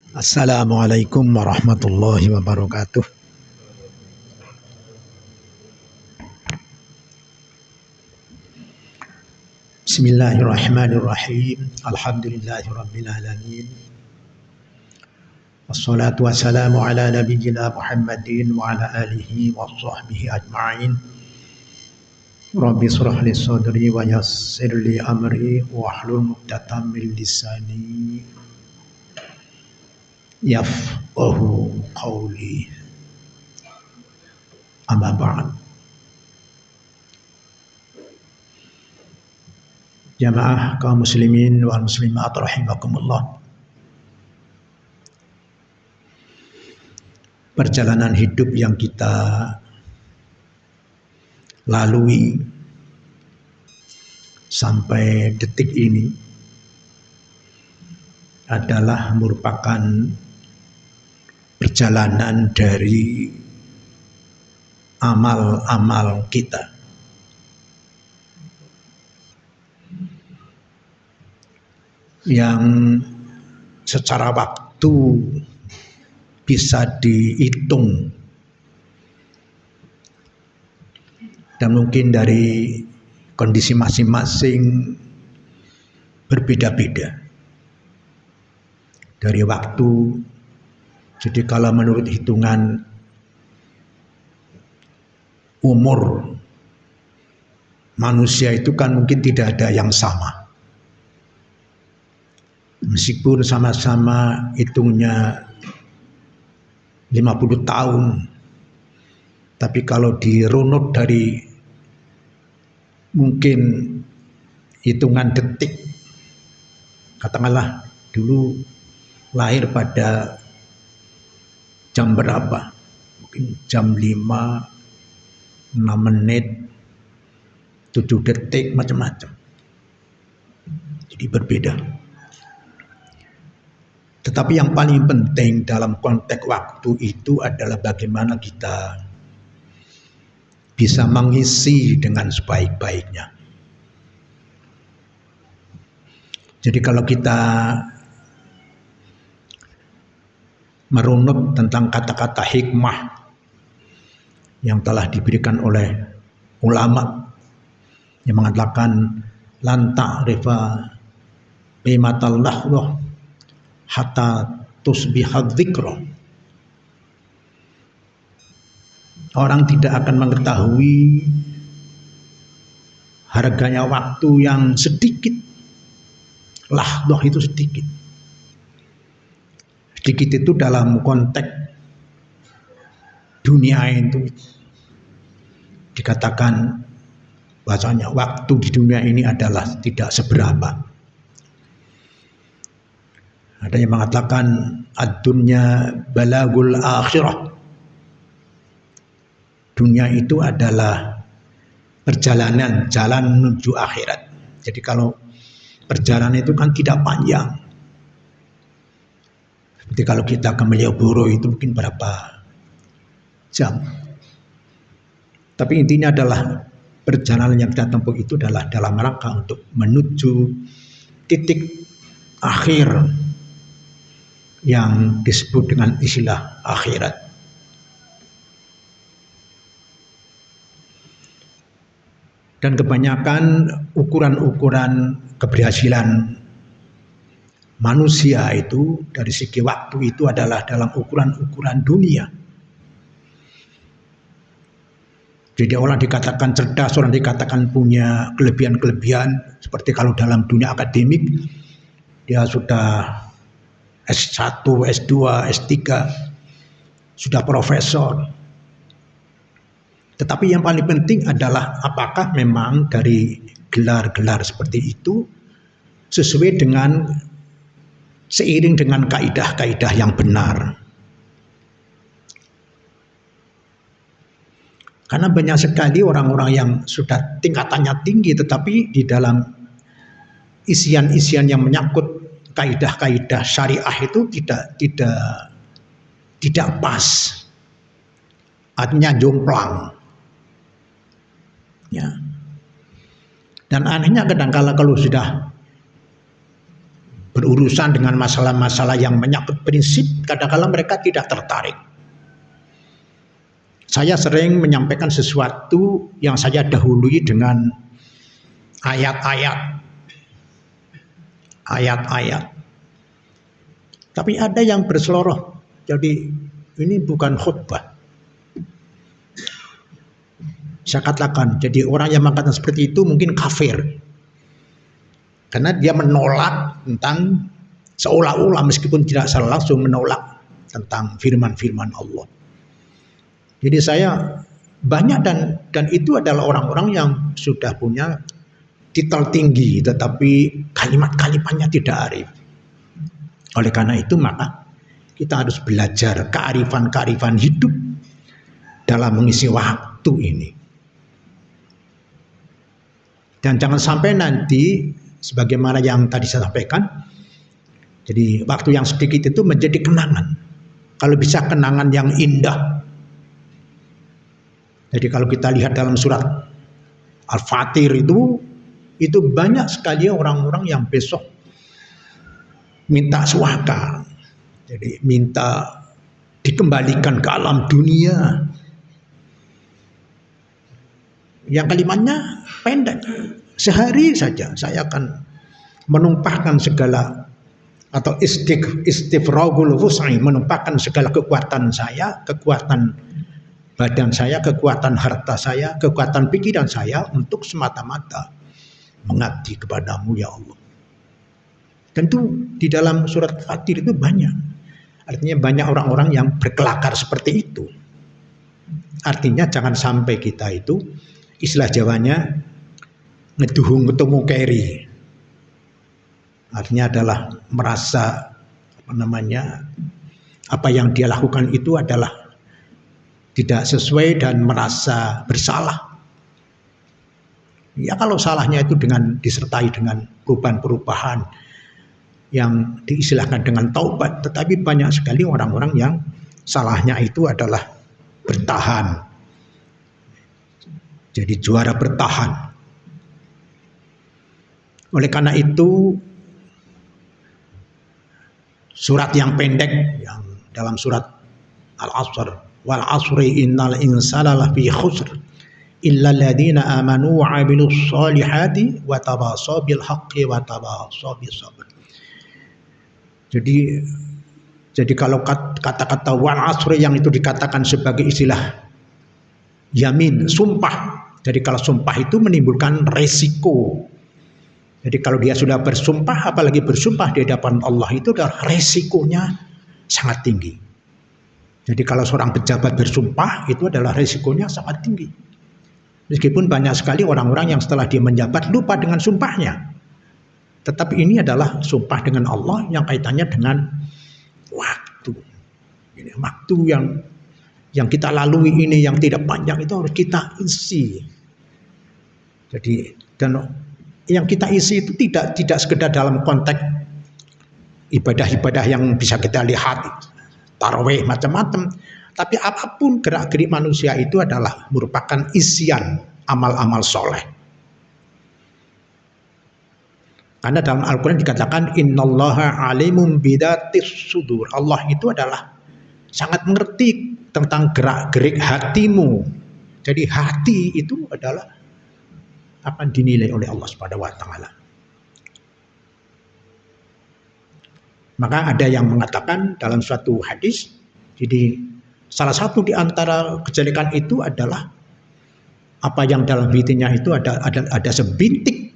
Assalamualaikum warahmatullahi wabarakatuh. Bismillahirrahmanirrahim. Alhamdulillahirabbil alamin. Wassalatu wassalamu ala nabiyyina Muhammadin wa ala alihi wa sahbihi ajma'in. Rabbi shrah li sadri wa yassir li amri wahlul 'uqdatam min lisani yafqahu qawli. Amma ba'd. Jamaah kaum muslimin wal muslimat rahimakumullah. Perjalanan hidup yang kita lalui sampai detik ini adalah merupakan perjalanan dari amal-amal kita. Yang secara waktu bisa dihitung dan mungkin dari kondisi masing-masing berbeda-beda dari waktu. Jadi kalau menurut hitungan umur manusia itu kan mungkin tidak ada yang sama. Meskipun sama-sama hitungnya 50 tahun, tapi kalau dirunut dari mungkin hitungan detik, katakanlah dulu lahir pada jam berapa, mungkin jam 5, 6 menit, 7 detik, macam-macam. Jadi berbeda. Tetapi yang paling penting dalam konteks waktu itu adalah bagaimana kita bisa mengisi dengan sebaik-baiknya. Jadi kalau kita merunut tentang kata-kata hikmah yang telah diberikan oleh ulama yang mengatakan lan ta'rifa qimatal lahzah hatta tusbihadz dzikra. Orang tidak akan mengetahui harganya waktu yang sedikit. Lahzah itu sedikit. Sedikit itu dalam konteks dunia itu dikatakan bahasanya waktu di dunia ini adalah tidak seberapa. Ada yang mengatakan ad-dunya balagul akhirah. Dunia itu adalah perjalanan, jalan menuju akhirat. Jadi kalau perjalanan itu kan tidak panjang. Seperti kalau kita ke Malioboro itu mungkin berapa jam. Tapi intinya adalah perjalanan yang kita tempuh itu adalah dalam rangka untuk menuju titik akhir yang disebut dengan istilah akhirat. Dan kebanyakan ukuran-ukuran keberhasilan manusia itu dari segi waktu itu adalah dalam ukuran-ukuran dunia. Jadi orang dikatakan cerdas, orang dikatakan punya kelebihan-kelebihan. Seperti kalau dalam dunia akademik, dia sudah S1, S2, S3, sudah profesor. Tetapi yang paling penting adalah apakah memang dari gelar-gelar seperti itu sesuai dengan seiring dengan kaidah-kaidah yang benar. Karena banyak sekali orang-orang yang sudah tingkatannya tinggi tetapi di dalam isian-isian yang menyangkut kaidah-kaidah syariah itu tidak pas, artinya jomplang. Ya. Dan anehnya kadang-kala kalau sudah berurusan dengan masalah-masalah yang menyangkut prinsip, kadang-kadang mereka tidak tertarik. Saya sering menyampaikan sesuatu yang saya dahului dengan ayat-ayat. Tapi ada yang berseloroh. Jadi ini bukan khutbah. Saya katakan, jadi orang yang mengatakan seperti itu mungkin kafir. Karena dia menolak tentang, seolah-olah meskipun tidak secara langsung menolak tentang firman-firman Allah. Jadi saya banyak dan itu adalah orang-orang yang sudah punya titel tinggi tetapi kalimat-kalimatnya tidak arif. Oleh karena itu maka kita harus belajar kearifan-kearifan hidup dalam mengisi waktu ini. Dan jangan sampai nanti sebagaimana yang tadi saya sampaikan, jadi waktu yang sedikit itu menjadi kenangan. Kalau bisa kenangan yang indah. Jadi kalau kita lihat dalam surat Al-Fatir itu banyak sekali orang-orang yang besok minta suaka. Jadi minta dikembalikan ke alam dunia. Yang kalimatnya pendek. Sehari saja saya akan menumpahkan segala atau istifragul wus'i, menumpahkan segala kekuatan saya, kekuatan badan saya, kekuatan harta saya, kekuatan pikiran saya untuk semata-mata mengabdi kepadamu ya Allah. Tentu di dalam surat Fatir itu banyak. Artinya banyak orang-orang yang berkelakar seperti itu. Artinya jangan sampai kita itu, istilah Jawanya, ngeduhung ketemu keri. Artinya adalah merasa apa yang dia lakukan itu adalah tidak sesuai dan merasa bersalah. Ya kalau salahnya itu disertai dengan perubahan-perubahan yang diistilahkan dengan taubat, tetapi banyak sekali orang-orang yang salahnya itu adalah bertahan. Jadi juara bertahan. Oleh karena itu surat yang pendek yang dalam surat Al-Asr, wal asri innal insana lafi khusr illa alladziina aamanu wa 'amilus shalihati wa tawashaw bil haqqi wa tawashaw bis sabr. Jadi kalau kata-kata wal asri yang itu dikatakan sebagai istilah yamin, sumpah. Jadi kalau sumpah itu menimbulkan resiko. Jadi kalau dia sudah bersumpah, apalagi bersumpah di hadapan Allah, itu adalah resikonya sangat tinggi. Jadi kalau seorang pejabat bersumpah, itu adalah resikonya sangat tinggi. Meskipun banyak sekali orang-orang yang setelah dia menjabat lupa dengan sumpahnya. Tetapi ini adalah sumpah dengan Allah yang kaitannya dengan waktu. Ini waktu yang kita lalui ini yang tidak panjang itu harus kita isi. Jadi dan yang kita isi itu tidak sekedar dalam konteks ibadah-ibadah yang bisa kita lihat, tarawih macam-macam, tapi apapun gerak-gerik manusia itu adalah merupakan isian amal-amal soleh. Karena dalam Al-Quran dikatakan innallaha alimun bidatis sudur. Allah itu adalah sangat mengerti tentang gerak-gerik hatimu. Jadi hati itu adalah akan dinilai oleh Allah Subhanahu wa taala. Maka ada yang mengatakan dalam suatu hadis, jadi salah satu di antara kejelekan itu adalah apa yang dalam hatinya itu ada sebintik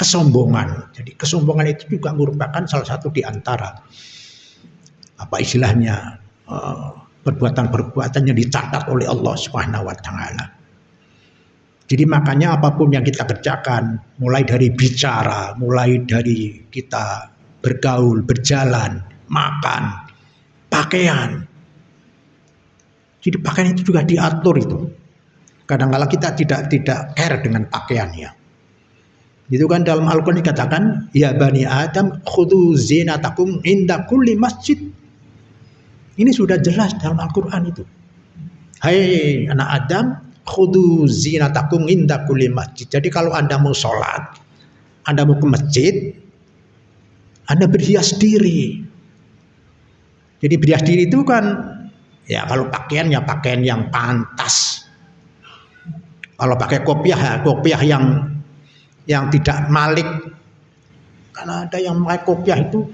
kesombongan. Jadi kesombongan itu juga merupakan salah satu di antara apa istilahnya perbuatan-perbuatan yang dicatat oleh Allah Subhanahu wa taala. Jadi makanya apapun yang kita kerjakan, mulai dari bicara, mulai dari kita bergaul, berjalan, makan, pakaian. Jadi pakaian itu juga diatur itu. Kadang-kala kita tidak care dengan pakaiannya. Itu kan dalam Al-Quran dikatakan, ya bani Adam khudhu zinatakum inda kulli masjid. Ini sudah jelas dalam Al-Quran itu. Hai anak Adam, khudhu zinatakum inda kulli masjid. Jadi kalau Anda mau sholat, Anda mau ke masjid, Anda berhias diri. Jadi berhias diri itu kan ya kalau pakaian ya pakaian yang pantas. Kalau pakai kopiah ya kopiah yang tidak malik. Karena ada yang pakai kopiah itu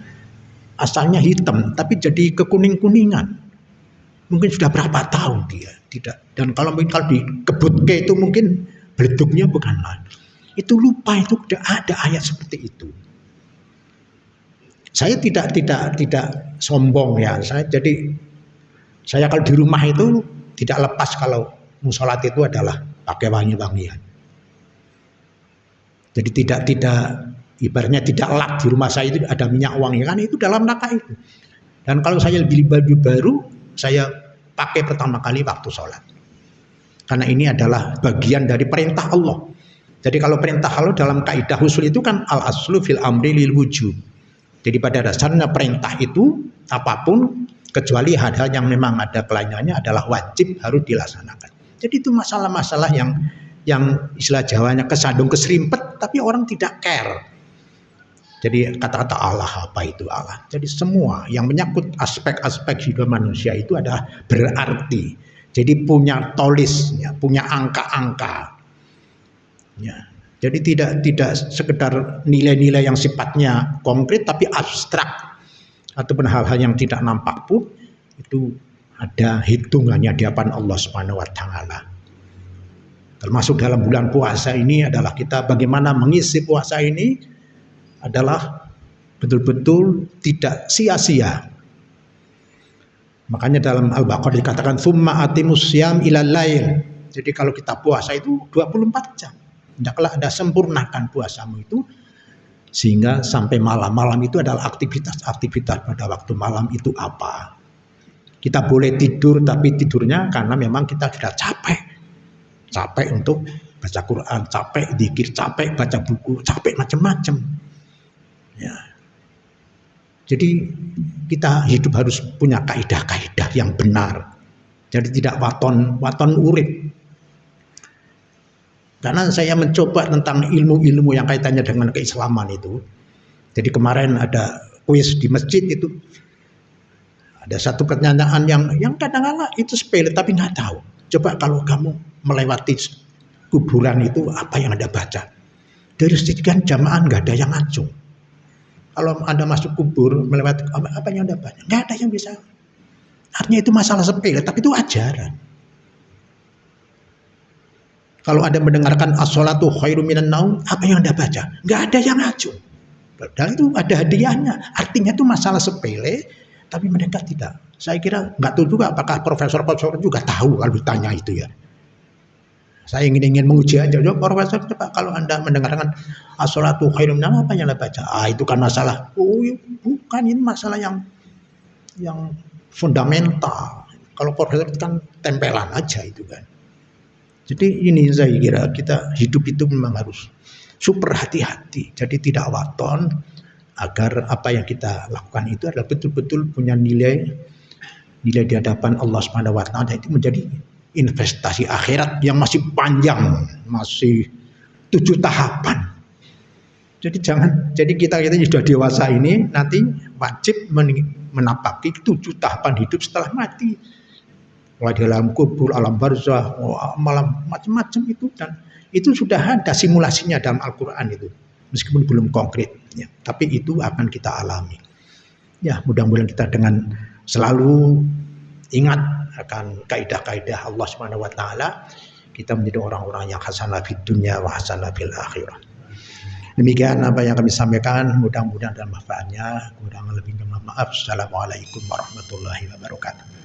asalnya hitam tapi jadi kekuning-kuningan. Mungkin sudah berapa tahun dia tidak. Dan kalau dikebutke itu mungkin beleduknya bukan lagi. Itu lupa itu tidak ada ayat seperti itu. Saya tidak sombong ya. Saya kalau di rumah itu tidak lepas kalau musolat itu adalah pakai wangi-wangian. Jadi tidak ibaratnya tidak lak di rumah saya itu ada minyak wangi kan itu dalam rangka itu. Dan kalau saya beli baju baru saya pakai pertama kali waktu sholat. Karena ini adalah bagian dari perintah Allah. Jadi kalau perintah Allah dalam kaidah usul itu kan al aslu fil amri lil wujub. Jadi pada dasarnya perintah itu apapun kecuali hal-hal yang memang ada kelainan adalah wajib harus dilaksanakan. Jadi itu masalah-masalah yang istilah Jawanya kesandung keserimpet tapi orang tidak care. Jadi kata-kata Allah apa itu Allah. Jadi semua yang menyangkut aspek-aspek hidup manusia itu adalah berarti. Jadi punya tolisnya, punya angka-angka. Ya. Jadi tidak sekedar nilai-nilai yang sifatnya konkret tapi abstrak ataupun hal-hal yang tidak nampak pun itu ada hitungannya di hadapan Allah Subhanahu wa taala. Termasuk dalam bulan puasa ini adalah kita bagaimana mengisi puasa ini adalah betul-betul tidak sia-sia. Makanya dalam Al-Baqarah dikatakan summa atimus syiyam ilal lail. Jadi kalau kita puasa itu 24 jam. Hendaklah Anda sempurnakan puasamu itu sehingga sampai malam-malam itu adalah aktivitas pada waktu malam itu apa. Kita boleh tidur tapi tidurnya karena memang kita sudah capek. Capek untuk baca Quran, capek zikir, capek baca buku, capek macam-macam. Ya. Jadi kita hidup harus punya kaidah-kaidah yang benar. Jadi tidak waton urip. Karena saya mencoba tentang ilmu-ilmu yang kaitannya dengan keislaman itu. Jadi kemarin ada kuis di masjid itu. Ada satu pertanyaan yang kadang-kadang itu sepele tapi nggak tahu. Coba kalau kamu melewati kuburan itu apa yang Anda baca? Dari sekian jamaah nggak ada yang ngacung. Kalau Anda masuk kubur melewati apa yang Anda baca? Nggak ada yang bisa. Artinya itu masalah sepele tapi itu ajaran. Kalau Anda mendengarkan as-sholatu khairum minan naum, apa yang Anda baca? Nggak ada yang ngacung. Padahal itu ada hadiahnya. Artinya itu masalah sepele, tapi mereka tidak. Saya kira nggak tahu juga apakah profesor-profesor juga tahu kalau ditanya itu ya. Saya ingin menguji aja. Profesor, coba kalau Anda mendengarkan as-sholatu khairum minan naum, apa yang Anda baca? Itu kan masalah. Oh, bukan, ini masalah yang fundamental. Kalau profesor itu kan tempelan aja itu kan. Jadi ini saya kira kita hidup itu memang harus super hati-hati. Jadi tidak waton agar apa yang kita lakukan itu adalah betul-betul punya nilai di hadapan Allah Subhanahu wa taala. Itu menjadi investasi akhirat yang masih panjang, masih 7 tahapan. Jadi kita sudah dewasa ini nanti wajib menapaki 7 tahapan hidup setelah mati. Mulai di alam kubur, alam barzah, malam macam-macam itu dan itu sudah ada simulasinya dalam Al-Qur'an itu. Meskipun belum konkret ya, tapi itu akan kita alami. Ya, mudah-mudahan kita dengan selalu ingat akan kaidah-kaidah Allah Subhanahu wa taala, kita menjadi orang-orang yang hasanah fid dunya wa hasanah fil akhirah. Demikian apa yang kami sampaikan, mudah-mudahan ada manfaatnya. Kurang lebihnya mohon maaf. Assalamualaikum warahmatullahi wabarakatuh.